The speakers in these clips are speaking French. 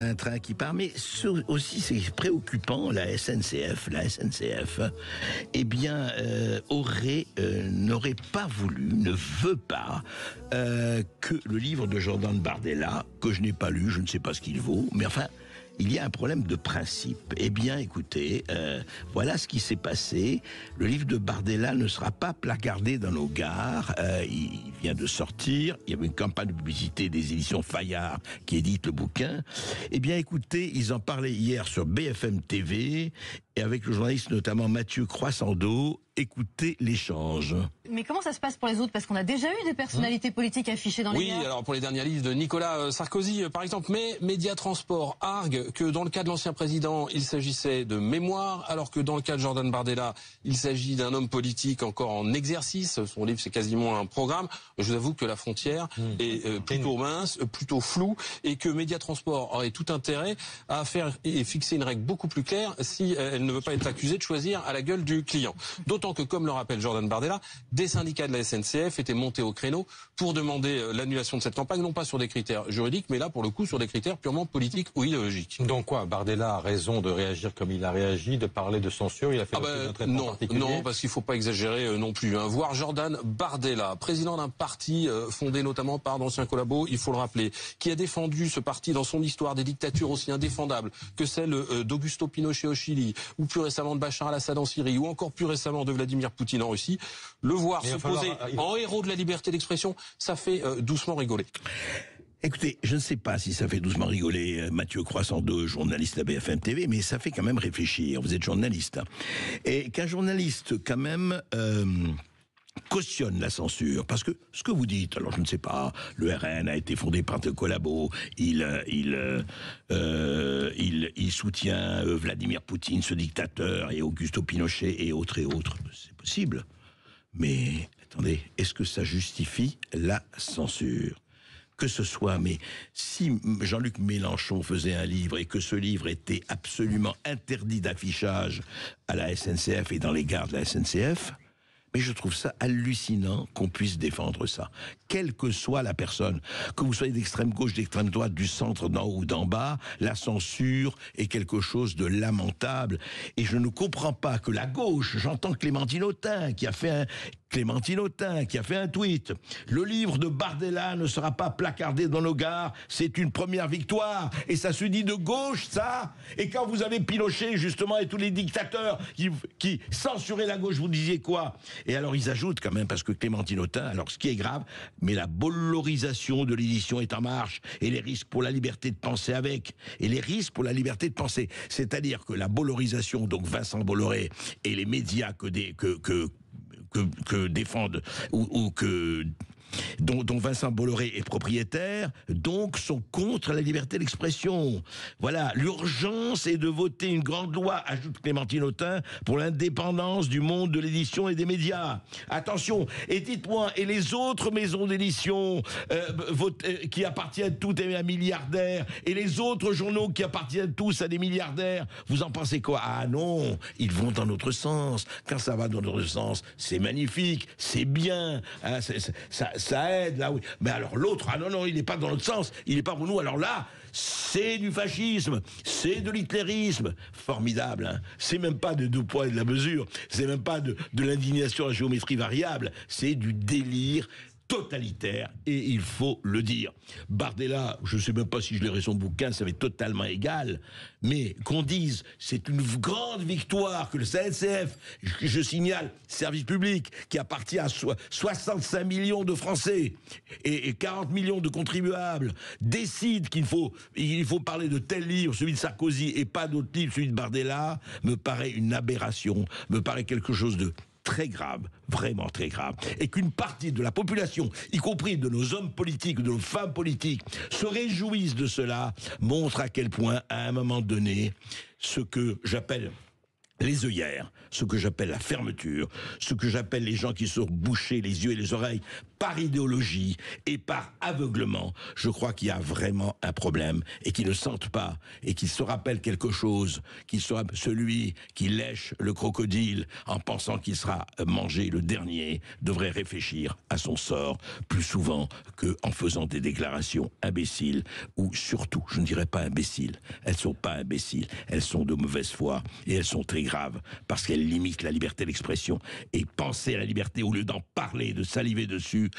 Un train qui part, mais aussi c'est préoccupant, la SNCF, eh bien, n'aurait pas voulu, ne veut pas, que le livre de Jordan Bardella, que je n'ai pas lu, je ne sais pas ce qu'il vaut, mais enfin, il y a un problème de principe. Eh bien, écoutez, voilà ce qui s'est passé. Le livre de Bardella ne sera pas placardé dans nos gares. Il vient de sortir. Il y avait une campagne de publicité des éditions Fayard qui édite le bouquin. Eh bien, écoutez, ils en parlaient hier sur BFM TV et avec le journaliste notamment Mathieu Croissando. Écoutez l'échange. Mais comment ça se passe pour les autres? Parce qu'on a déjà eu des personnalités politiques affichées dans les gares. Oui, alors pour les derniers livres de Nicolas Sarkozy, par exemple, mais Média Transport argue que dans le cas de l'ancien président, il s'agissait de mémoire, alors que dans le cas de Jordan Bardella, il s'agit d'un homme politique encore en exercice. Son livre, c'est quasiment un programme. Je vous avoue que la frontière est plutôt mince, plutôt floue, et que Média Transport aurait tout intérêt à faire et fixer une règle beaucoup plus claire si elle ne veut pas être accusée de choisir à la gueule du client. D'autant que, comme le rappelle Jordan Bardella, des syndicats de la SNCF étaient montés au créneau pour demander l'annulation de cette campagne, non pas sur des critères juridiques, mais là, pour le coup, sur des critères purement politiques ou idéologiques. Donc quoi, Bardella a raison de réagir comme il a réagi, de parler de censure, il a fait un traitement particulier? Non, parce qu'il ne faut pas exagérer non plus. Voir Jordan Bardella, président d'un parti fondé notamment par d'anciens collabos, il faut le rappeler, qui a défendu ce parti dans son histoire des dictatures aussi indéfendables que celle d'Augusto Pinochet au Chili, ou plus récemment de Bachar al-Assad en Syrie, ou encore plus récemment de Vladimir Poutine en Russie, le voir se poser en héros de la liberté d'expression, ça fait doucement rigoler. Écoutez, je ne sais pas si ça fait doucement rigoler Mathieu Croissando, journaliste à BFM TV, mais ça fait quand même réfléchir. Vous êtes journaliste. Et qu'un journaliste, quand même, cautionne la censure, parce que ce que vous dites, alors je ne sais pas, le RN a été fondé par des collabos, il soutient Vladimir Poutine, ce dictateur, et Augusto Pinochet, et autres, c'est possible. Mais, attendez, est-ce que ça justifie la censure ? Que ce soit, mais si Jean-Luc Mélenchon faisait un livre et que ce livre était absolument interdit d'affichage à la SNCF et dans les gares de la SNCF, mais je trouve ça hallucinant qu'on puisse défendre ça. Quelle que soit la personne, que vous soyez d'extrême gauche, d'extrême droite, du centre, d'en haut ou d'en bas, la censure est quelque chose de lamentable. Et je ne comprends pas que la gauche, j'entends Clémentine Autain qui a fait un tweet. Le livre de Bardella ne sera pas placardé dans nos gares, c'est une première victoire. Et ça se dit de gauche, ça. Et quand vous avez Pinochet, justement, et tous les dictateurs qui censuraient la gauche, vous disiez quoi? Et alors ils ajoutent quand même, parce que Clémentine Autain, alors ce qui est grave, mais la bollorisation de l'édition est en marche, et les risques pour la liberté de penser avec, et les risques pour la liberté de penser. C'est-à-dire que la bollorisation, donc Vincent Bolloré, et les médias que défendent, dont Vincent Bolloré est propriétaire, donc sont contre la liberté d'expression. Voilà, l'urgence est de voter une grande loi, ajoute Clémentine Autain, pour l'indépendance du monde de l'édition et des médias. Attention, et dites-moi, et les autres maisons d'édition qui appartiennent toutes à un milliardaire, et les autres journaux qui appartiennent tous à des milliardaires, vous en pensez quoi? Ah non, ils vont dans notre sens. Quand ça va dans notre sens, c'est magnifique, c'est bien, hein, ça aide, là, oui. Mais alors l'autre, ah non, il n'est pas dans notre sens, il n'est pas pour nous. Alors là, c'est du fascisme, c'est de l'hitlérisme. Formidable, hein. C'est même pas de deux poids et de la mesure, c'est même pas de l'indignation à géométrie variable, c'est du délire totalitaire, et il faut le dire. Bardella, je ne sais même pas si je lirai son bouquin, ça m'est totalement égal, mais qu'on dise, c'est une grande victoire que le SNCF, je signale, service public, qui appartient à 65 millions de Français, et 40 millions de contribuables, décide qu'il faut parler de tel livre, celui de Sarkozy, et pas d'autre livre, celui de Bardella, me paraît une aberration, me paraît quelque chose de très grave, vraiment très grave, et qu'une partie de la population, y compris de nos hommes politiques, de nos femmes politiques, se réjouissent de cela, montre à quel point, à un moment donné, ce que j'appelle les œillères, ce que j'appelle la fermeture, ce que j'appelle les gens qui sont bouchés les yeux et les oreilles par idéologie et par aveuglement, je crois qu'il y a vraiment un problème et qu'ils ne sentent pas et qu'ils se rappellent quelque chose, qu'il sera celui qui lèche le crocodile en pensant qu'il sera mangé le dernier, devrait réfléchir à son sort plus souvent qu'en faisant des déclarations imbéciles ou surtout, je ne dirais pas imbéciles, elles sont pas imbéciles, elles sont de mauvaise foi et elles sont très graves parce qu'elles limitent la liberté d'expression. Et penser à la liberté au lieu d'en parler, de saliver dessus,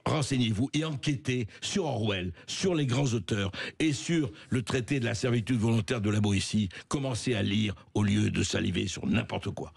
renseignez-vous et enquêtez sur Orwell, sur les grands auteurs et sur le traité de la servitude volontaire de la Boétie. Commencez à lire au lieu de saliver sur n'importe quoi.